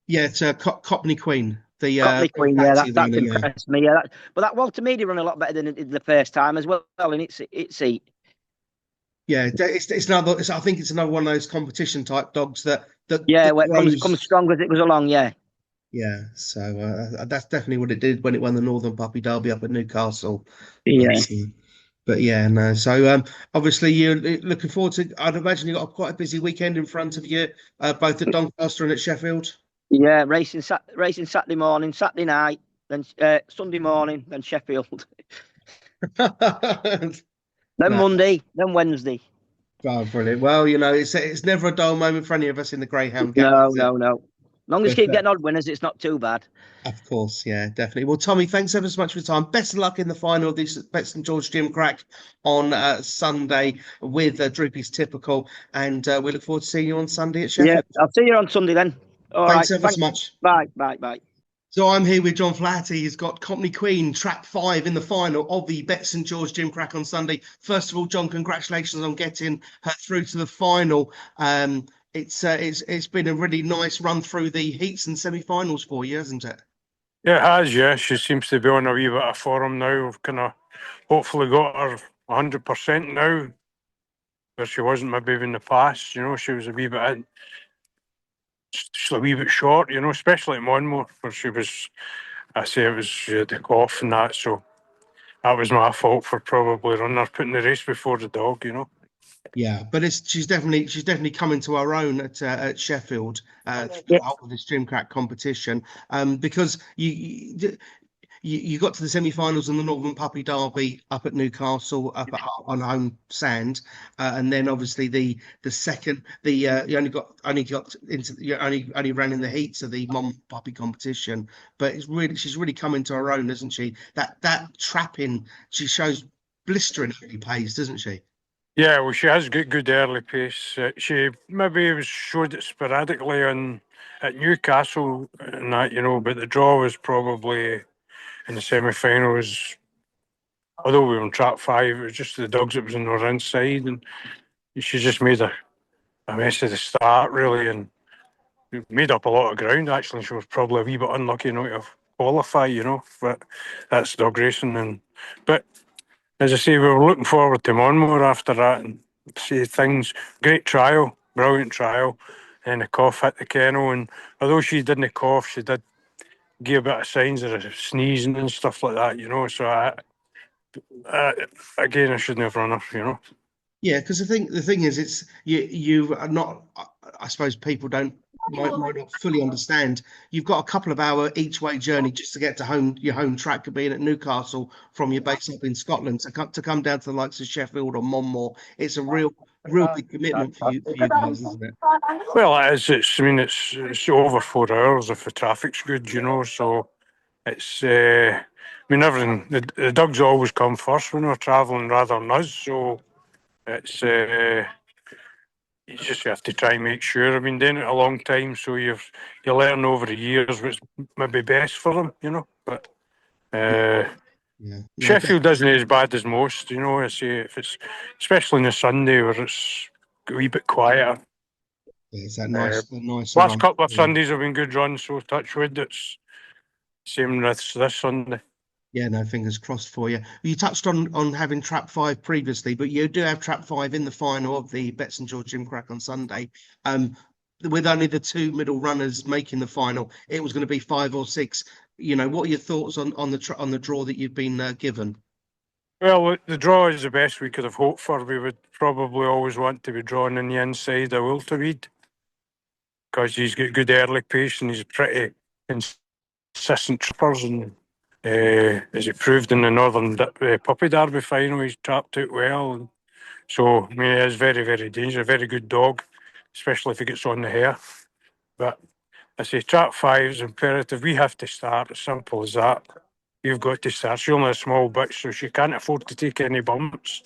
Yeah, it's Cockney Queen. The Cockney Queen. Yeah, that's impressed me. Yeah, but that Walter Meady run a lot better than it did the first time as well in its seat. Yeah, it's another. I think it's another one of those competition type dogs that comes strong as it goes along. Yeah. Yeah, so that's definitely what it did when it won the Northern Puppy Derby up at Newcastle. Yeah. But yeah, no. So obviously you're looking forward to. I'd imagine you've got quite a busy weekend in front of you, both at Doncaster and at Sheffield. Yeah, racing Saturday morning, Saturday night, then Sunday morning, then Sheffield. Then Monday, then Wednesday. Oh, brilliant! Well, it's never a dull moment for any of us in the Greyhound game. No. As long as you keep getting odd winners, it's not too bad. Of course, yeah, definitely. Well, Tommy, thanks ever so much for your time. Best of luck in the final of this Bet St George Gymcrack on Sunday with Droopy's Typical, and we look forward to seeing you on Sunday at Sheffield. Yeah, I'll see you on Sunday then. Thanks ever so much. Bye. So I'm here with John Flaherty. He's got Cockney Queen, Trap 5 in the final of the Bet St George Gymcrack on Sunday. First of all, John, congratulations on getting her through to the final. It's been a really nice run through the heats and semi-finals for you, hasn't it? Yeah, it has, yeah. She seems to be on a wee bit of form now. We've kind of hopefully got her 100% now, where she wasn't maybe in the past. She was a wee bit short, especially at Monmouth, where she had the cough and that, so that was my fault for probably putting the race before the dog, Yeah, but she's definitely coming to her own at Sheffield throughout this Gymcrack competition, because you got to the semi-finals in the Northern Puppy Derby up at Newcastle on home sand, and then obviously the second you only ran in the heats of the Mom Puppy competition, but she's really coming to her own, isn't she? That trapping she shows blistering early pace, doesn't she? Yeah, well, she has got good early pace. She maybe showed it sporadically at Newcastle and that, but the draw was probably in the semi-finals. Although we were on track 5, it was just the dogs that was on her inside, and she just made a mess of the start, really, and made up a lot of ground, actually. She was probably a wee bit unlucky not to qualify, but that's dog racing. But as I say, we were looking forward to Monmouth after that, and see things. Great trial, brilliant trial, and the cough hit the kennel. And although she didn't cough, she did give a bit of signs of sneezing and stuff like that, So again, I shouldn't have run her, Yeah, because the thing is, it's you are not. I suppose people might not fully understand. You've got a couple of hour each way journey just to get to your home track, being at Newcastle from your base up in Scotland, to come down to the likes of Sheffield or Monmouth. It's a real big commitment for you guys, isn't it? Well, it is. It's over 4 hours if the traffic's good, So it's. Everything. The dogs always come first when we're travelling rather than us. So it's. You just have to try and make sure. I've been doing it a long time, so you learn over the years what's maybe best for them, But Sheffield isn't as bad as most, I say, if it's especially on the Sunday where it's a wee bit quieter. Yeah, is that nice? Last couple of Sundays have been good runs, so touch wood. It's same this Sunday. Yeah, no, fingers crossed for you. You touched on having Trap 5 previously, but you do have Trap 5 in the final of the Bet St George Gymcrack on Sunday. With only the 2 middle runners making the final, it was going to be 5 or 6. What are your thoughts on the draw that you've been given? Well, the draw is the best we could have hoped for. We would probably always want to be drawn in the inside of Ultaweed because he's got good early pace and he's pretty assistant trippers, and as he proved in the Northern Puppy Derby final, he's trapped out well. And so, I mean, he is very, very dangerous, a very good dog, especially if he gets on the hair. But I say trap 5 is imperative. We have to start, as simple as that. You've got to start. She's only a small bitch, so she can't afford to take any bumps.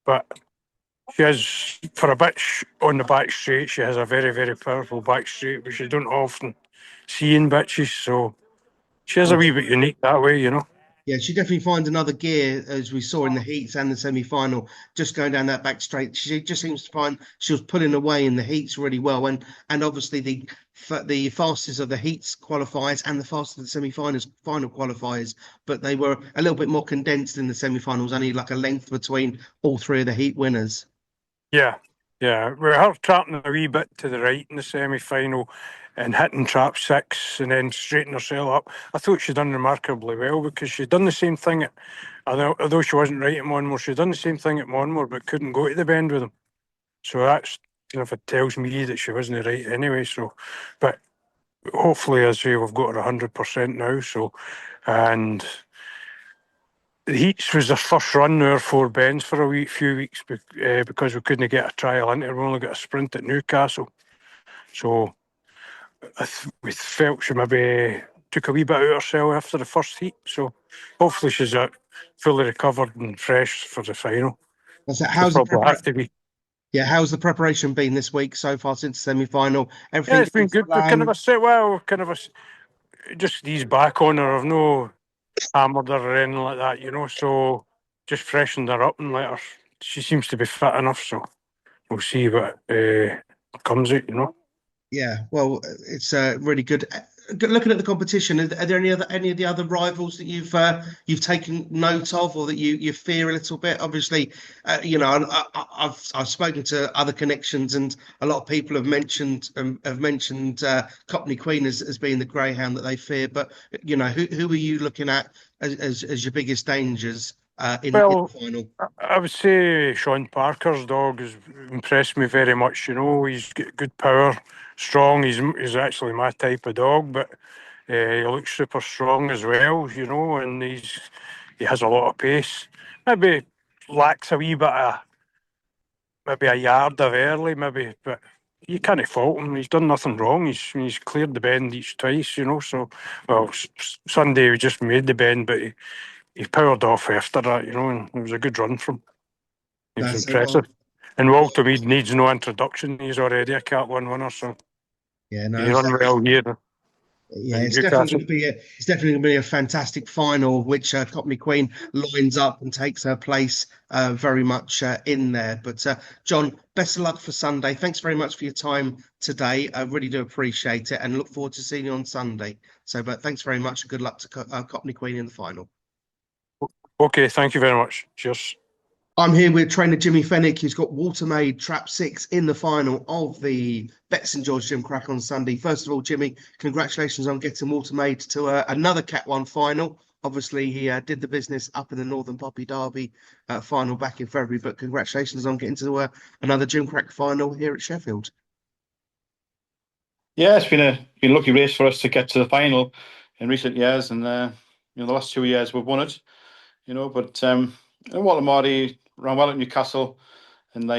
But she has, for a bitch on the back straight, she has a very, very powerful back straight, which you don't often see in bitches. So she is a wee bit unique that way, you know. Yeah, she definitely finds another gear, as we saw in the heats and the semi-final, just going down that back straight. She just seems to find she was pulling away in the heats really well, and obviously the fastest of the heats qualifiers and the fastest of the semi-finals final qualifiers, but they were a little bit more condensed in the semi-finals, only like a length between all three of the heat winners. Yeah, yeah. We her trapping a wee bit to the right in the semi-final and hitting trap 6 and then straightening herself up. I thought she'd done remarkably well because she'd done the same thing, although she wasn't right at Monmore, she'd done the same thing at Monmore but couldn't go to the bend with him. So that's, it tells me that she wasn't right anyway. So, but hopefully, as I say, we've got her 100% now. So, and the heats was the first run now, 4 bends for a few weeks because we couldn't get a trial into her. We only got a sprint at Newcastle. So we felt she maybe took a wee bit out of herself after the first heat. So hopefully she's fully recovered and fresh for the final. How's the have to be. Yeah, how's the preparation been this week so far since the semi-final? Yeah, it's been good. But just these back on her. I've no hammered her or anything like that, you know. So just freshened her up and let her. She seems to be fit enough. So we'll see what comes out, you know. Yeah, well, it's really good. Looking at the competition, are there any of the other rivals that you've taken note of, or that you fear a little bit? Obviously, you know, I've spoken to other connections, and a lot of people have mentioned Cockney Queen as being the greyhound that they fear. But you know, who are you looking at as your biggest dangers in the final? I would say Sean Parker's dog has impressed me very much. You know, he's got good power, strong. He's actually my type of dog, but he looks super strong as well. You know, and he has a lot of pace. Maybe lacks a wee bit of maybe a yard of early, maybe, but you can't fault him. He's done nothing wrong. He's cleared the bend each twice. You know, so well Sunday we just made the bend, but he powered off after that, you know, and it was a good run from him. He was impressive. And Walter Mead needs no introduction. He's already a Cat 1 winner, so yeah, no, he run well here. Yeah, it's definitely going to be a fantastic final, which Cockney Queen lines up and takes her place very much in there. But John, best of luck for Sunday. Thanks very much for your time today. I really do appreciate it, and look forward to seeing you on Sunday. So, but thanks very much, and good luck to Cockney Queen in the final. Okay, thank you very much. Cheers. I'm here with trainer Jimmy Fenwick, who's got Watermaid Trap 6 in the final of the Bet St George Gymcrack on Sunday. First of all, Jimmy, congratulations on getting Watermaid to another Cat 1 final. Obviously, he did the business up in the Northern Puppy Derby final back in February, but congratulations on getting to another Gymcrack final here at Sheffield. Yeah, it's been a lucky race for us to get to the final in recent years, and the last 2 years we've won it. You know, but Walter Marty ran well at Newcastle, and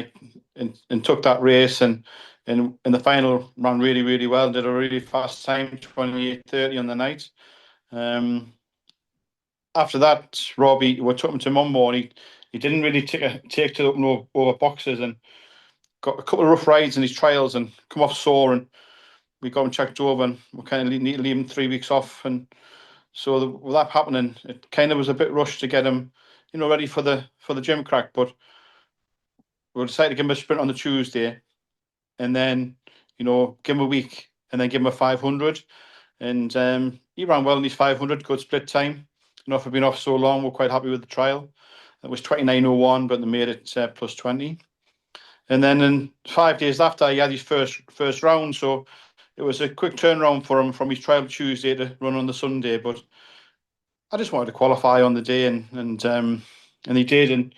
took that race, and in the final ran really, really well. Did a really fast time, 28:30 on the night. After that, Robbie, we took him to Monmore, and he didn't really take to up over boxes, and got a couple of rough rides in his trials and come off sore, and we got him checked over, and we kind of need to leave him 3 weeks off, and so with that happening, it kind of was a bit rushed to get him, ready for the Gymcrack. But we decided to give him a sprint on the Tuesday, and then give him a week, and then give him a 500, and he ran well in his 500, good split time. For being off so long, we're quite happy with the trial. It was 29:01, but they made it plus 20. And then in 5 days after, he had his first round, so it was a quick turnaround for him from his trial Tuesday to run on the Sunday. But I just wanted to qualify on the day, and he did. And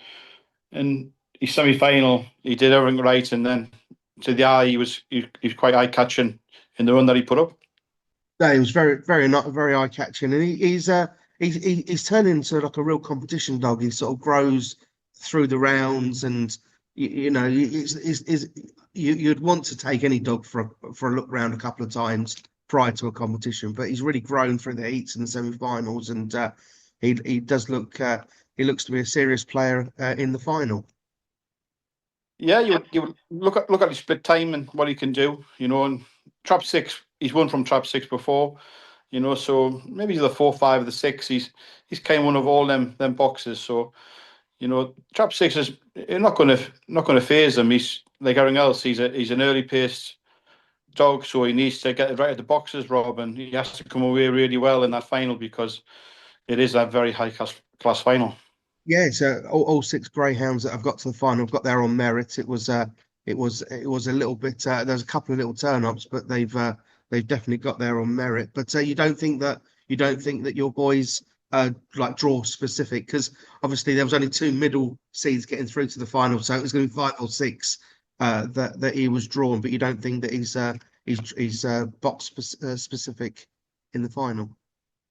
in his semi-final, he did everything right, and then to the eye, he was quite eye-catching in the run that he put up. No, he was very not very eye catching, and he's turned into like a real competition dog. He sort of grows through the rounds, and you know, you'd want to take any dog for a look round a couple of times prior to a competition, but he's really grown through the heats and the semi-finals, and he does look he looks to be a serious player in the final. Yeah, you look at his split time and what he can do, you know, and trap 6, he's won from trap 6 before, you know, so maybe he's the 4, 5 of the 6. He's kind of one of all them boxes. So, you know, trap 6 is not gonna phase him. He's like everything else. He's an early paced dog, so he needs to get it right at the boxes, Rob, and he has to come away really well in that final because it is a very high class final. Yeah, so all 6 greyhounds that have got to the final have got there on merit. It was a little bit. There's a couple of little turn-ups, but they've definitely got there on merit. But you don't think that your boys like draw specific, because obviously there was only 2 middle seeds getting through to the final, so it was going to be 5 or 6 that he was drawn. But you don't think that he's box specific in the final?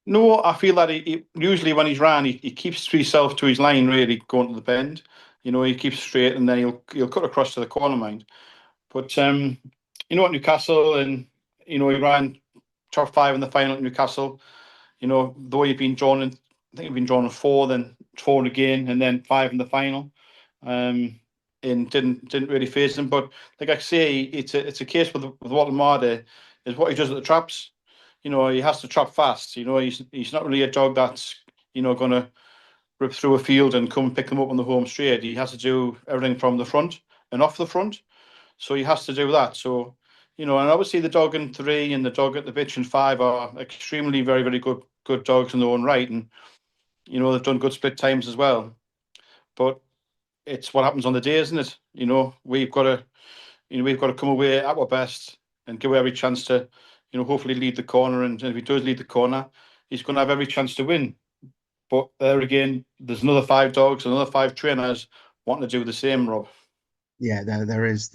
No, I feel that he usually when he's ran, he keeps himself to his line, really going to the bend. You know, he keeps straight and then he'll cut across to the corner mind. But you know, at Newcastle, and you know, he ran top 5 in the final at Newcastle. You know, though he'd been drawn in, I think he'd been drawn in 4, then 4 again, and then 5 in the final. And didn't really phase him. But like I say, it's a case with Walter Marder is what he does at the traps. You know, he has to trap fast. You know, he's not really a dog that's, you know, going to rip through a field and come pick them up on the home straight. He has to do everything from the front and off the front. So he has to do that. So, you know, and obviously the dog in 3 and the dog at the bitch in 5 are extremely very, very good dogs in their own right. And, you know, they've done good split times as well. But it's what happens on the day, isn't it? You know, we've got to come away at our best and give every chance to, you know, hopefully lead the corner. And if he does lead the corner, he's going to have every chance to win. But there again, there's another 5 dogs, another 5 trainers wanting to do the same, Rob. Yeah, there is.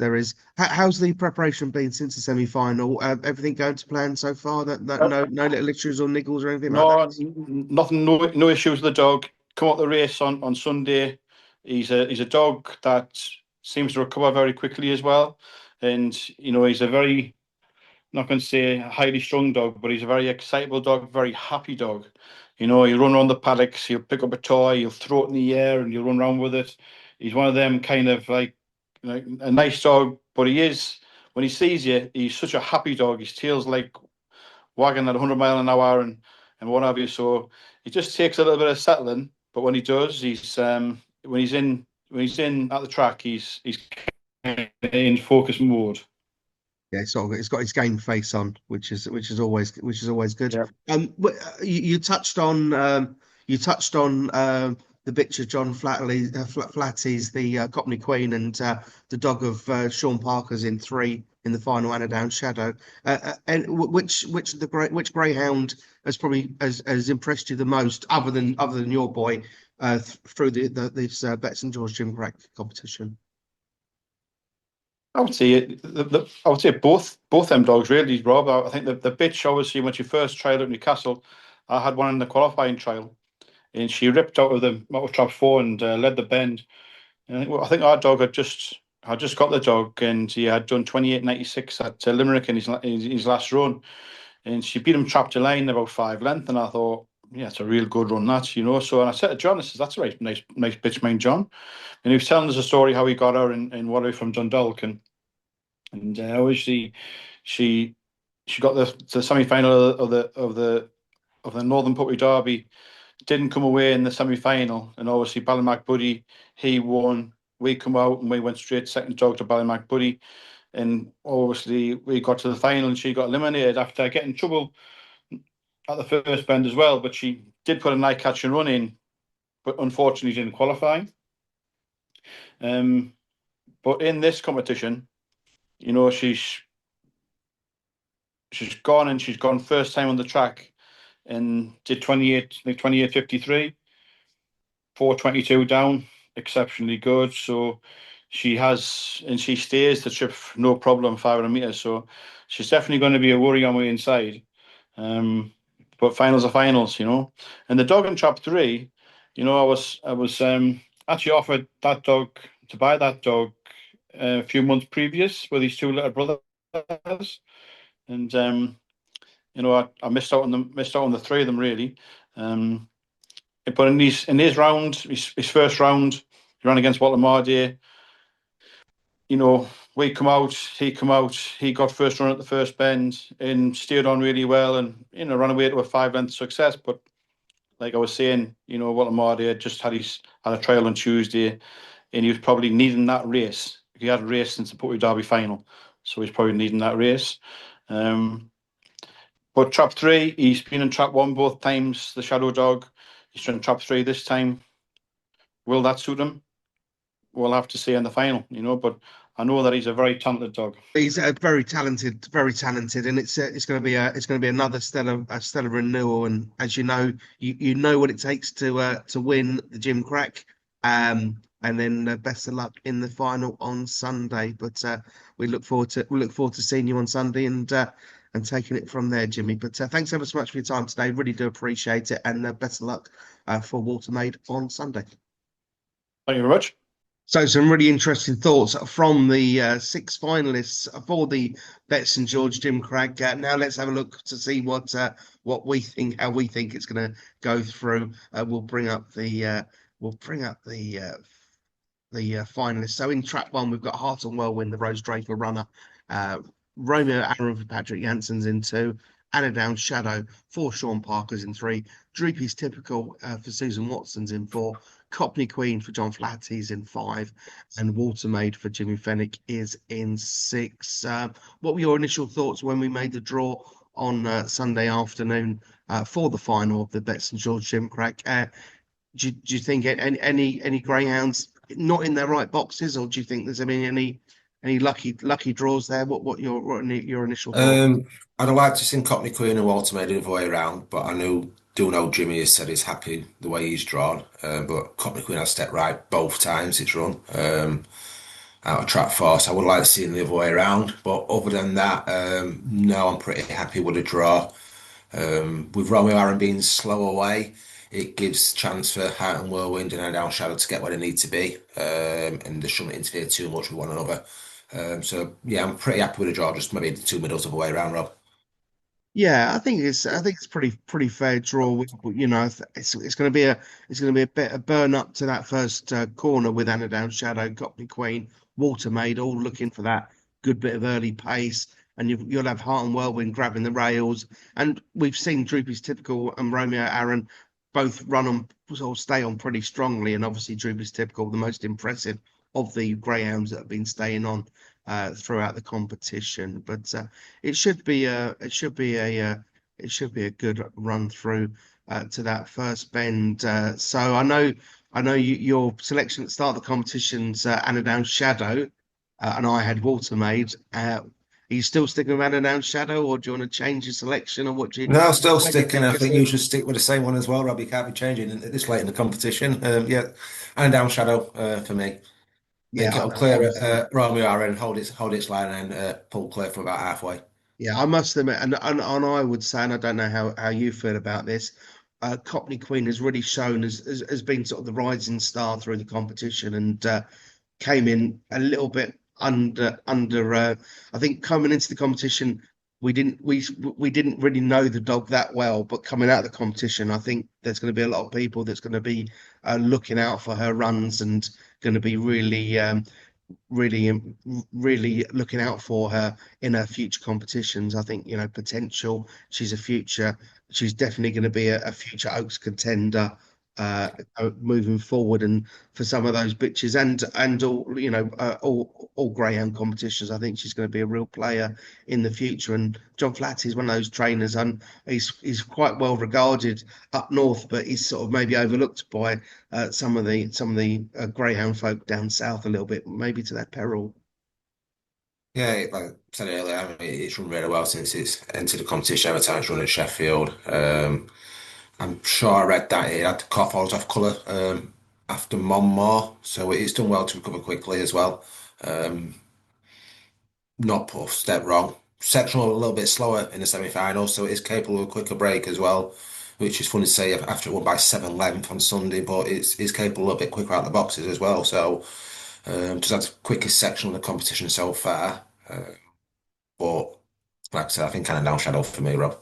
How's the preparation been since the semi-final? Everything going to plan so far? That no little issues or niggles or anything like that? Nothing, no issues with the dog. Come up the race on Sunday. He's a dog that seems to recover very quickly as well, and you know, he's a very, not going to say highly strung dog, but he's a very excitable dog, very happy dog. You know, he'll run around the paddocks, he'll pick up a toy, he'll throw it in the air, and he'll run around with it. He's one of them kind of like a nice dog, but he is, when he sees you, he's such a happy dog. His tail's like wagging at 100 miles an hour and what have you. So it just takes a little bit of settling, but when he does, he's when he's in at the track, he's in focus mode. Yeah, it's got his game face on, which is always good. Yeah. You touched on the bitch of John Flatty's the Cockney Queen, and the dog of Sean Parker's in 3 in the final, Anodown Shadow. And which greyhound has impressed you the most, other than your boy, through this Betts and George Gymcrack competition? I would say both them dogs really, Rob. I think the bitch, obviously, when she first trialled at Newcastle, I had one in the qualifying trial, and she ripped out of trap 4 and led the bend. And I think our dog had just got the dog, and he had done 28.96 at Limerick in his last run, and she beat him trap to line about 5 length, and I thought, yeah, it's a real good run, that, you know. So, and I said to John, I says, that's a right nice bitch, mine, John. And he was telling us a story how he got her in Waterloo from Dundalk, and obviously she got the semi-final of the Northern Puppy Derby, didn't come away in the semi-final, and obviously Ballymac Buddy, he won. We come out and we went straight second dog to Ballymac Buddy, and obviously we got to the final and she got eliminated after getting in trouble at the first bend as well. But she did put a night catch and run in, but unfortunately didn't qualify. But in this competition, you know, she's gone first time on the track and did 28.53, 4:22 down, exceptionally good. So she stays the trip no problem, 500 meters. So she's definitely going to be a worry on my inside. But finals are finals, you know. And the dog in trap 3, you know, I was actually offered that dog to buy that dog a few months previous with his 2 little brothers, and you know, I missed out on the 3 of them really. But in his round, his first round, he ran against Walter Mardier. You know, we come out, he come out, he got first run at the first bend and steered on really well, and you know, ran away to a 5-length success. But like I was saying, you know, Walter Mardier just had a trial on Tuesday, and he was probably needing that race. He hadn't raced since the Putney Derby final, so he's probably needing that race. But trap 3, he's been in trap 1 both times, the Shadow Dog. He's trying trap 3 this time. Will that suit him? We'll have to see in the final, you know, but I know that he's a very talented dog. He's very talented, and it's going to be another stellar renewal. And as you know what it takes to win the Gymcrack. And then best of luck in the final on Sunday. But we look forward to seeing you on Sunday and taking it from there, Jimmy. But thanks ever so much for your time today. Really do appreciate it, and best of luck for Watermaid on Sunday. Thank you very much. So some really interesting thoughts from the 6 finalists for the Bet St George Gymcrack. Now let's have a look to see what we think, how we think it's going to go through. We'll bring up the finalists. So in trap 1, we've got Heart and Whirlwind, the Rose Draper runner. Romeo Aaron for Patrick Janssens in 2. Anodown Shadow for Sean Parker's in 3. Droopy's Typical for Susan Watson's in 4. Cockney Queen for John Flaherty's in 5, and Watermaid for Jimmy Fenwick is in 6. What were your initial thoughts when we made the draw on Sunday afternoon for the final of the Bet St George Gymcrack? Do you think any greyhounds not in their right boxes, or do you think there's been any lucky draws there? What your initial thoughts? I'd have liked to see Cockney Queen and Walter made it the way around, but I do know Jimmy has said he's happy the way he's drawn. But Cockney Queen has stepped right both times it's run out of trap 4, so I would like to see him the other way around. But other than that, no, I'm pretty happy with the draw. With Romeo Aaron being slow away, it gives chance for Heart and Whirlwind and Down Shadow to get where they need to be, and they shouldn't interfere too much with one another. So yeah, I'm pretty happy with the draw. Just maybe the 2 middles of the way around, Rob. Yeah, I think it's pretty fair draw. You know, it's going to be a bit of burn up to that first corner with Anodown Shadow, Cockney Queen, Watermaid, all looking for that good bit of early pace, and you'll have Heart and Whirlwind grabbing the rails. And we've seen Droopy's Typical and Romeo Aaron both run on or stay on pretty strongly, and obviously Droopy's Typical, the most impressive of the greyhounds that have been staying on throughout the competition. But it should be a good run through to that first bend. So I know your selection at the start of the competition's Anodown Shadow, and I had Watermaid. Are you still sticking with Anodown Shadow, or do you want to change your selection, or what do you? No, still sticking. I think you should stick with the same one as well, Rob. You can't be changing this late in the competition. Yeah, Anodown Shadow for me. Yeah, it'll clear it. Romeo Aaron hold its line and pull clear from about halfway. Yeah, I must admit, and I would say, and I don't know how you feel about this. Cockney Queen has really shown has been sort of the rising star through the competition, and came in a little bit under. I think coming into the competition, we didn't really know the dog that well, but coming out of the competition, I think there's going to be a lot of people that's going to be looking out for her runs and going to be really looking out for her in her future competitions. I think, potential. She's definitely going to be a future Oaks contender moving forward, and for some of those bitches and all greyhound competitions, I think she's going to be a real player in the future. And John Flaherty is one of those trainers, and he's quite well regarded up north, but he's sort of maybe overlooked by some of the greyhound folk down south a little bit, maybe to their peril. Yeah, like I said earlier, I mean, it's run really well since it's entered the competition. Every time it's run at Sheffield. I'm sure I read that it had the cough falls off colour after Monmore, so it's done well to recover quickly as well. Not put a step wrong. sectional a little bit slower in the semi-final, so it is capable of a quicker break as well, which is funny to say after it won by 7 lengths on Sunday, but it's capable a little bit quicker out the boxes as well. So just had the quickest section of the competition so far. But like I said, I think kind of down shadow for me, Rob.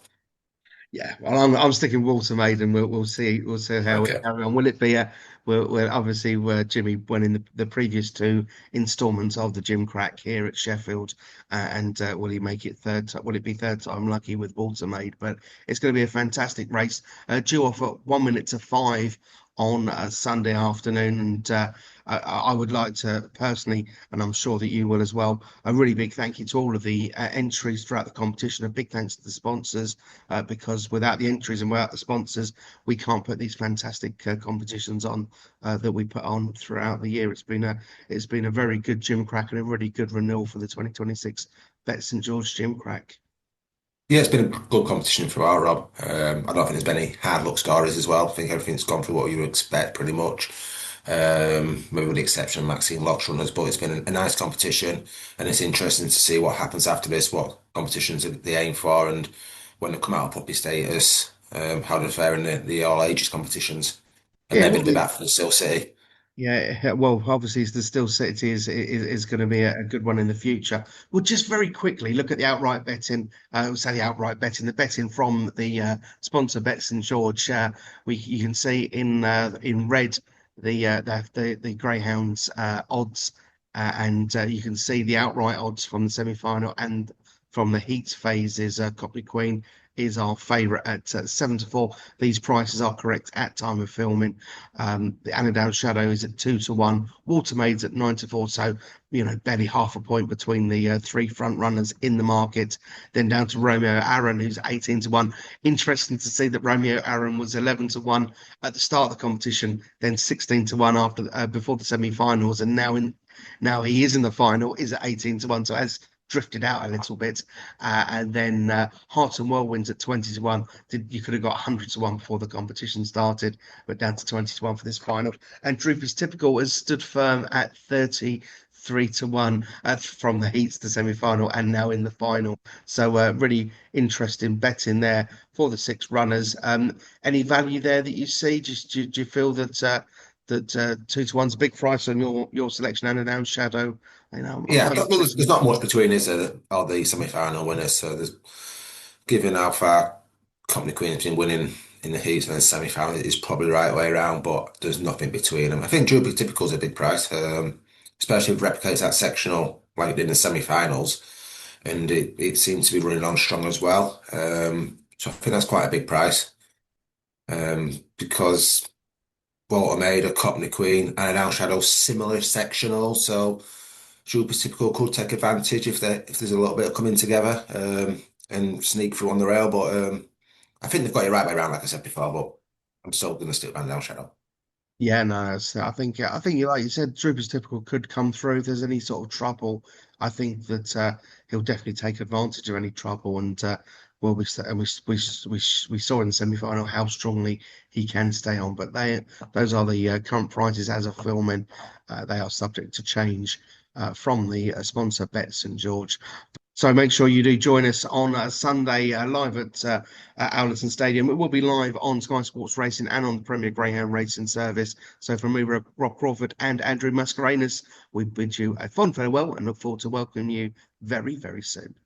Yeah, well, I'm sticking Walter Maiden. We'll see how Okay. it carry on. Will it be we're obviously where Jimmy went in the previous two installments of the Gymcrack here at Sheffield, and will he make it third? Will it be third time lucky with Walter Maid? But it's going to be a fantastic race. Due off at 1 minute to 5 on Sunday afternoon, and I would like to personally, and I'm sure that you will as well, a really big thank you to all of the entries throughout the competition. A big thanks to the sponsors, because without the entries and without the sponsors, we can't put these fantastic competitions on that we put on throughout the year. It's been a very good Gymcrack and a really good renewal for the 2026 Bet St George Gymcrack. Yeah, it's been a good competition throughout, Rob. I don't think there's been any hard luck stories as well. I think everything's gone through what you would expect pretty much. Maybe with the exception of Maxine Locks runners, but it's been a nice competition, and it's interesting to see what happens after this, what competitions they aim for, and when they come out of puppy status, how they fare in the all ages competitions, and Yeah, maybe well, they'll be back for the Steel City. yeah, well, obviously, the Still City is going to be a good one in the future. We'll just very quickly look at the outright betting. We'll say the outright betting, the betting from the sponsor Bet St George. You can see in red the Greyhounds odds, and you can see the outright odds from the semi-final and from the heat phases. Copley Queen is our favourite at 7-4. These prices are correct at time of filming. The Annandale Shadow is at 2-1. Walter Maid's at 9-4. So, barely half a point between the three front runners in the market. Then down to Romeo Aaron, who's 18-1. Interesting to see that Romeo Aaron was 11-1 at the start of the competition, then 16-1 after before the semi-finals, and now he is in the final, is at 18-1. So as drifted out a little bit, and then Heart and Whirlwinds at 20-1. You could have got 100-1 before the competition started, but down to 20-1 for this final. And Drooper's Typical has stood firm at 33-1 from the heats to semi-final, and now in the final. So really interesting betting there for the six runners. Any value there that you see? Do you feel that 2-1's a big price on your selection, and down Shadow? Yeah, there's not much between us or the semi-final winners. So given how far Company Queen has been winning in the heats and the semi-final, it's probably the right way around. But there's nothing between them. I think Droopy Typical is a big price, especially if it replicates that sectional like it did in the semi-finals, and it seems to be running on strong as well. So I think that's quite a big price, because Walter Maid, a Company Queen, and an Outshadow similar sectional. So Super Typical could take advantage if there's a little bit of coming together, and sneak through on the rail. But I think they've got it right way around, like I said before. But I'm still going to stick by Down Shadow. Yeah, no, I think you, like you said, Troopers Typical could come through. If there's any sort of trouble, I think that he'll definitely take advantage of any trouble. And well, we saw in the semi-final how strongly he can stay on. But those are the current prices as of filming. They are subject to change from the sponsor Bet St George. So make sure you do join us on Sunday live at Owlerton Stadium. It will be live on Sky Sports Racing and on the Premier Greyhound Racing Service. So from me, Rob Crawford and Andrew Mascarenhas, we bid you a fond farewell and look forward to welcoming you very, very soon.